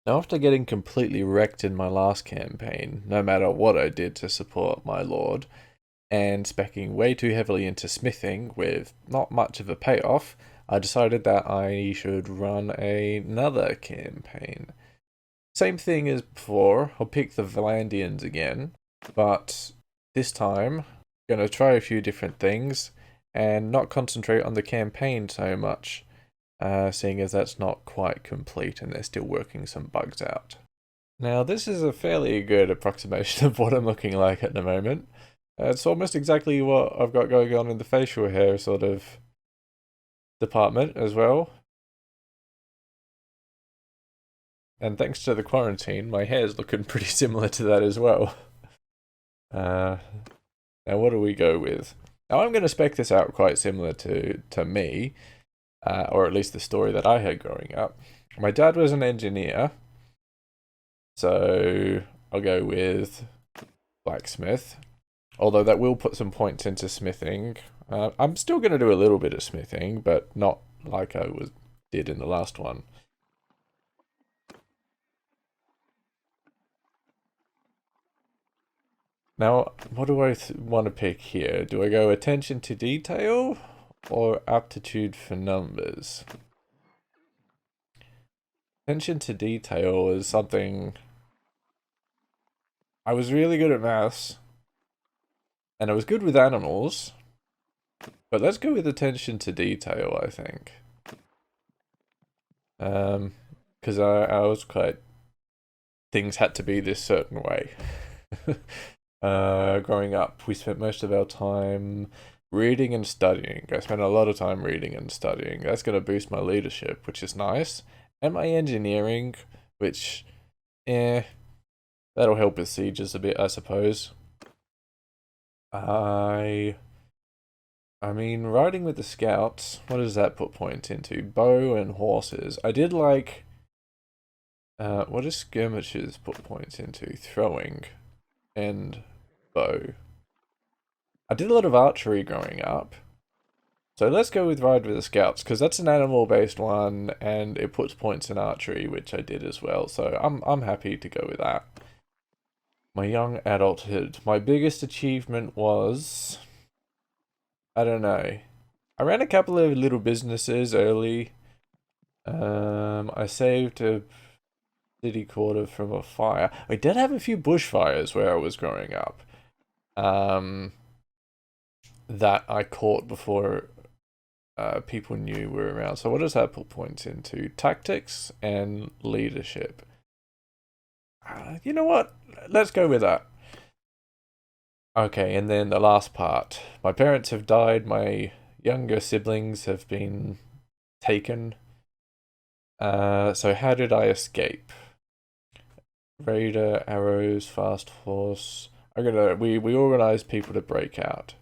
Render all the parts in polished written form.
Now, after getting completely wrecked in my last campaign, no matter what I did to support my lord, and speccing way too heavily into smithing with not much of a payoff, I decided that I should run another campaign. Same thing as before, I'll pick the Vlandians again, but this time, I'm going to try a few different things and not concentrate on the campaign so much, seeing as that's not quite complete and they're still working some bugs out. Now, this is a fairly good approximation of what I'm looking like at the moment. It's almost exactly what I've got going on in the facial hair sort of department as well. And thanks to the quarantine, my hair's looking pretty similar to that as well. Now what do we go with? Now I'm going to spec this out quite similar to me, or at least the story that I had growing up. My dad was an engineer, so I'll go with blacksmith. Although that will put some points into smithing. I'm still going to do a little bit of smithing, but not like I did in the last one. Now, what do I want to pick here? Do I go attention to detail or aptitude for numbers? Attention to detail is something... I was really good at maths, and I was good with animals, but let's go with attention to detail, I think. Because I was quite... Things had to be this certain way. Growing up, we spent most of our time reading and studying. I spent a lot of time reading and studying. That's going to boost my leadership, which is nice. And my engineering, which, that'll help with sieges a bit, I suppose. I mean, riding with the scouts, what does that put points into? Bow and horses. I did like... what does skirmishes put points into? Throwing and bow. I did a lot of archery growing up. So let's go with Ride with the Scouts, because that's an animal-based one, and it puts points in archery, which I did as well, so I'm happy to go with that. My young adulthood. My biggest achievement was... I don't know. I ran a couple of little businesses early. I saved a city quarter from a fire. I did have a few bushfires where I was growing up. That I caught before people knew were around. So what does that put points into? Tactics and leadership. You know what? Let's go with that. Okay, and then the last part. My parents have died. My younger siblings have been taken. So how did I escape? Raider, arrows, fast horse. We organized people to break out.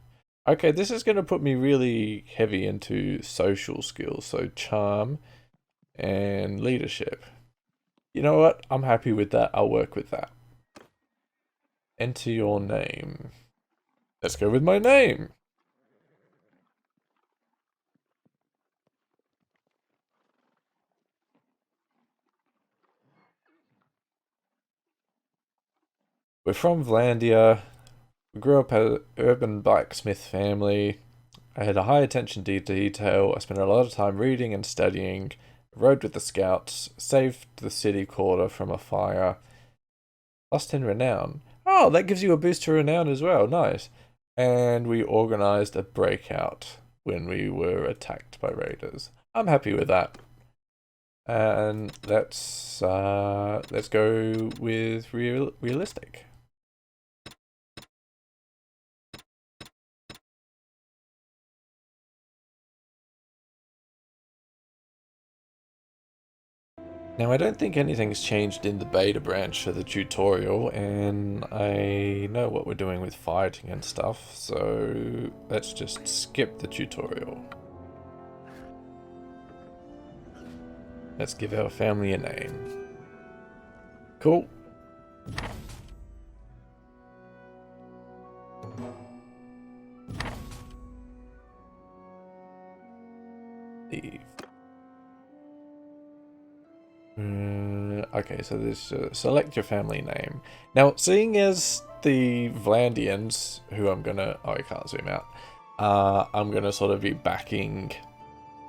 Okay, this is going to put me really heavy into social skills, so charm and leadership. You know what? I'm happy with that. I'll work with that. Enter your name. Let's go with my name. We're from Vlandia. We grew up as an urban blacksmith family. I had a high attention to detail. I spent a lot of time reading and studying. Rode with the scouts. Saved the city quarter from a fire. Lost in renown. Oh, that gives you a boost to renown as well. Nice. And we organized a breakout when we were attacked by raiders. I'm happy with that. And let's go with realistic. Now, I don't think anything's changed in the beta branch of the tutorial, and I know what we're doing with fighting and stuff, so let's just skip the tutorial. Let's give our family a name. Cool. Leave. Okay, Okay, so this select your family name. Now, seeing as the Vlandians, who I'm gonna... Oh, I can't zoom out. I'm gonna sort of be backing...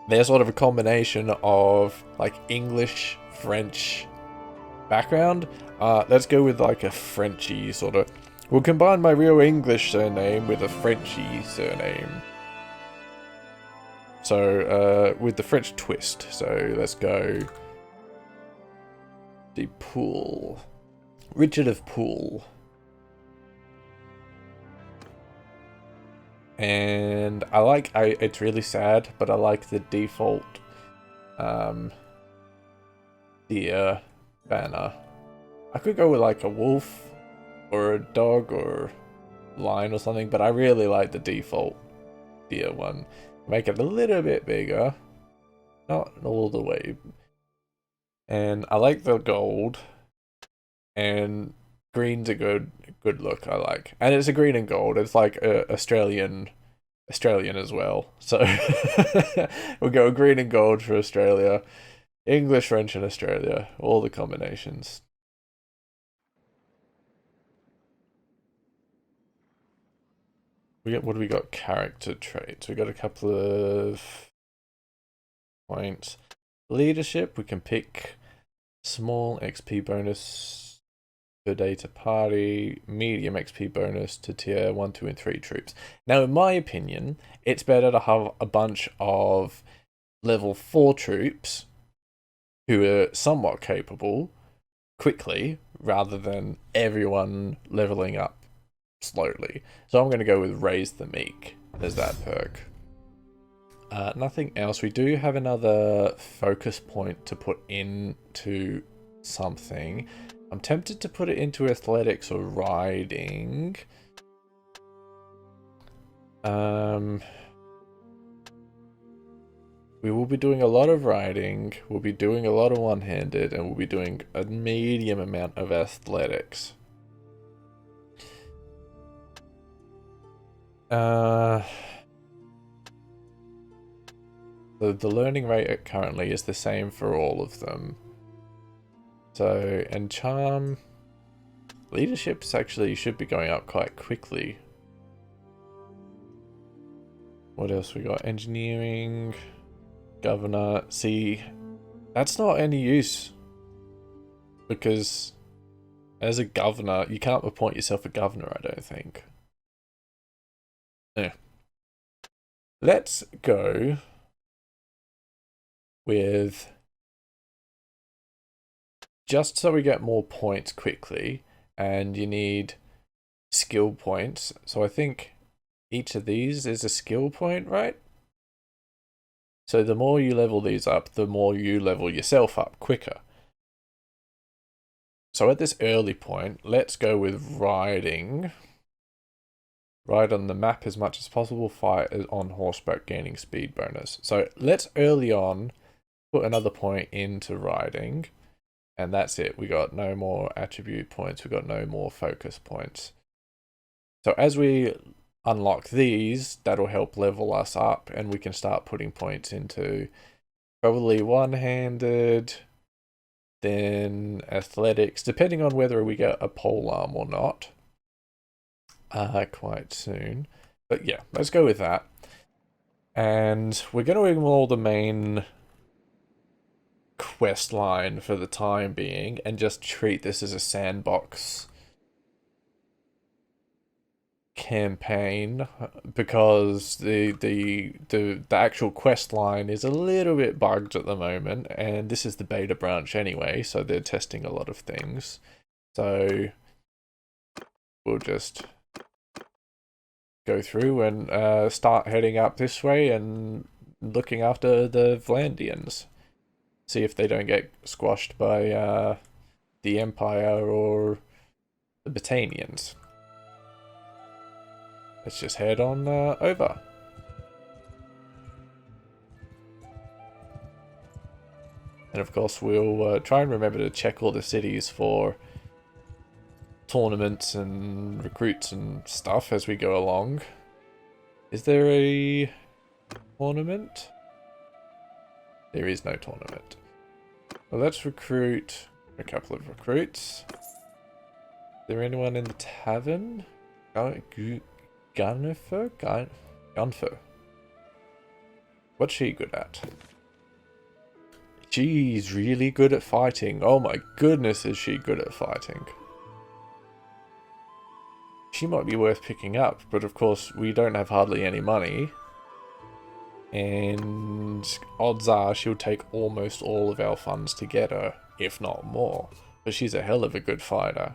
They're sort of a combination of, like, English, French background. Let's go with, like, a Frenchy sort of... We'll combine my real English surname with a Frenchy surname. So, with the French twist. So, let's go... De Pool. Richard of Pool. And I like... it's really sad, but I like the default... deer banner. I could go with, like, a wolf, or a dog, or lion or something, but I really like the default deer one. Make it a little bit bigger. Not all the way. And I like the gold. And green's a good look, I like. And it's a green and gold. It's like Australian as well. So we'll go green and gold for Australia. English, French, and Australia. All the combinations. What do we got? Character traits. We got a couple of points. Leadership, we can pick small XP bonus per day to party, medium XP bonus to tier 1, 2, and 3 troops. Now, in my opinion, it's better to have a bunch of level 4 troops who are somewhat capable quickly, rather than everyone leveling up slowly. So I'm going to go with Raise the Meek as that perk. Nothing else. We do have another focus point to put into something. I'm tempted to put it into athletics or riding. We will be doing a lot of riding, we'll be doing a lot of one-handed, and we'll be doing a medium amount of athletics. The learning rate currently is the same for all of them. So, and charm, leadership's actually should be going up quite quickly. What else we got? Engineering, governor. See, that's not any use, because as a governor, you can't appoint yourself a governor, I don't think. Yeah. Let's go with, just so we get more points quickly, and you need skill points. So I think each of these is a skill point, right? So the more you level these up, the more you level yourself up quicker. So at this early point, let's go with riding. Ride on the map as much as possible, fight on horseback, gaining speed bonus. So let's early on put another point into riding, and that's it. We got no more attribute points, we got no more focus points. So as we unlock these, that'll help level us up, and we can start putting points into probably one-handed, then athletics, depending on whether we get a polearm or not, quite soon. But yeah, let's go with that. And we're going to ignore the main quest line for the time being and just treat this as a sandbox campaign, because the actual quest line is a little bit bugged at the moment, and this is the beta branch anyway, so they're testing a lot of things. So we'll just go through and start heading up this way and looking after the Vlandians. See if they don't get squashed by the Empire or the Botanians. Let's just head on over. And of course we'll try and remember to check all the cities for tournaments and recruits and stuff as we go along. Is there a tournament? There is no tournament. Well, let's recruit A couple of recruits. Is there anyone in the tavern? Gunfer? What's she good at? She's really good at fighting. Oh my goodness, is she good at fighting. She might be worth picking up, but of course we don't have hardly any money. And odds are she'll take almost all of our funds to get her, if not more. But she's a hell of a good fighter.